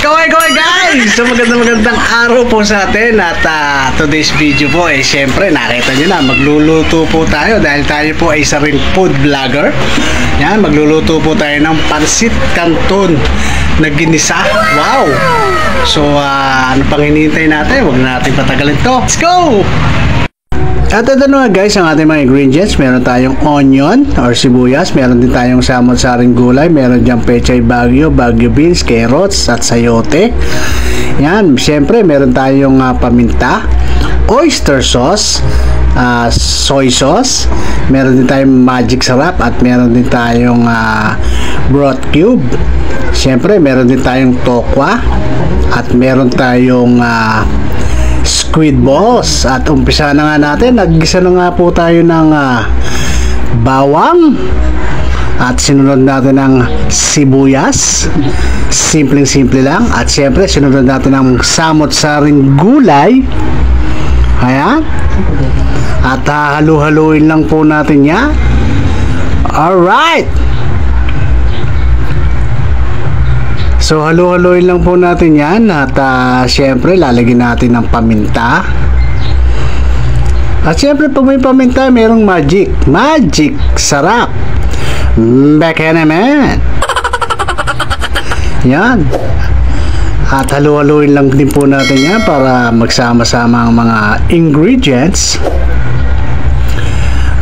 Kaway guys! So magandang araw po sa atin at today's video po syempre nakita nyo na magluluto po tayo dahil tayo po ay isa ring food vlogger. Yan, magluluto po tayo ng pansit canton na ginisa. Wow! So ano pang hinihintay natin? Huwag na natin patagalin to. Let's go! At ito na guys ang ating mga ingredients. Meron tayong onion or sibuyas. Meron din tayong samot-saring gulay. Meron diyang pechay bagyo, bagyo beans, carrots at sayote. Yan. Siyempre meron tayong paminta, oyster sauce, soy sauce. Meron din tayong magic sarap at meron din tayong broth cube. Siyempre meron din tayong tokwa at meron tayong squid balls. At umpisa na nga natin, naggisa na nga po tayo ng bawang at sinunod natin ng sibuyas, simpleng-simple lang, at syempre sinunod natin ng samot-saring gulay. Ayan, at halu-haluin lang po natin yan. Alright, so halu-haluin lang po natin yan at syempre lalagyan natin ng paminta. At syempre pag may paminta merong magic sarap. Baka naman. Yan. At halu-haluin lang din po natin yan para magsama-sama ang mga ingredients.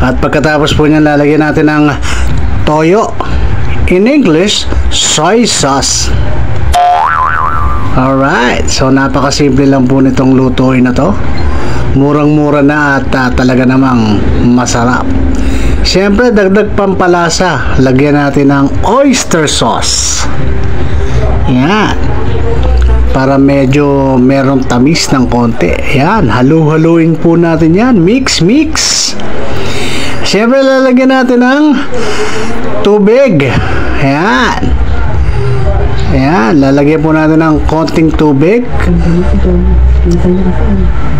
At pagkatapos po niyan lalagyan natin ng toyo, in English soy sauce. Alright, so napakasimple lang po nitong lutuin na to. Murang-mura na at talaga namang masarap. Siyempre dagdag pampalasa, lagyan natin ng oyster sauce. Yan, para medyo merong tamis ng konti. Yan, halu-haluin po natin yan. Mix. Siyempre lalagyan natin ng tubig. Ayan. Ayan, lalagyan po natin ng konting tubig.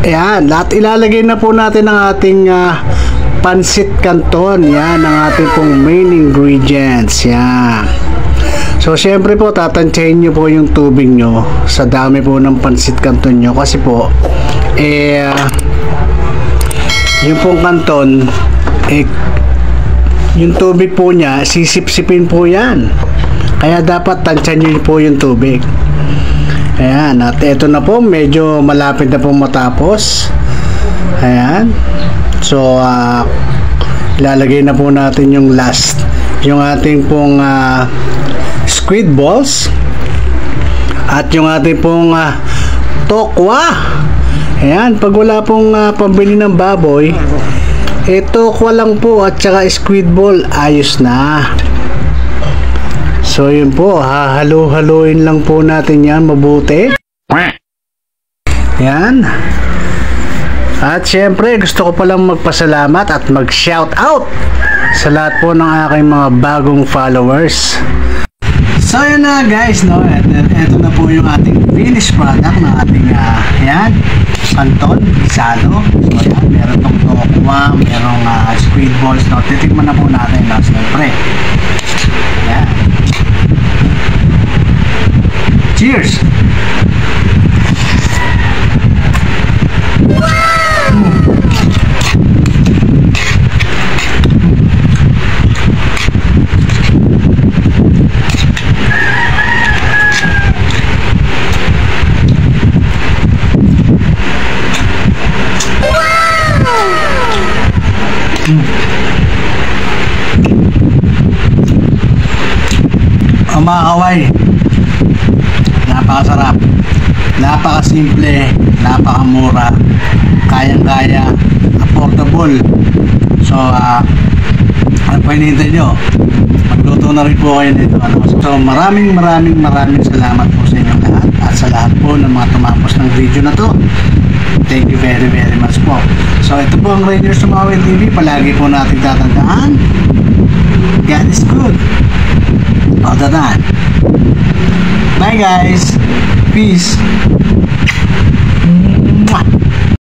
Ayan, at ilalagay na po natin ang ating pansit canton. Yan, ang ating pong main ingredients. Yan. So, syempre po, tatansyahin nyo po yung tubig nyo sa dami po ng pansit canton nyo. Kasi po, yung pong canton, yung tubig po niya, sisip-sipin po yan. Kaya dapat tansyan nyo po yung tubig. Ayan, at eto na po, medyo malapit na po matapos. Ayan. So, lalagay na po natin yung last, yung ating pong squid balls at yung ating pong tokwa. Ayan, pag wala pong pambili ng baboy, tokwa lang po at saka squid ball, ayos na. So yun po, halu-haluin lang po natin yan mabuti. Yan. At syempre gusto ko palang magpasalamat at mag-shout out sa lahat po ng aking mga bagong followers. So yun na guys, no? Ito na po yung ating finished product ng ating yan, canton, gisado. So yan, meron tong tokwa, merong squid balls, no? Titikman na po natin, no? Siyempre. Yan. Cheers! Ang mga kaway, napakasarap, napakasimple, napakamura, kayang-kaya, affordable. So ano pa hinihintay nyo? Magluto na rin po kayo nito. So maraming salamat po sa inyong lahat at sa lahat po ng mga tumapos ng video na to. Thank you very much po. So ito po ang Rangers Sumawin TV. Palagi po natin tatandaan, God is good all the time. Bye guys. Peace. Mwah.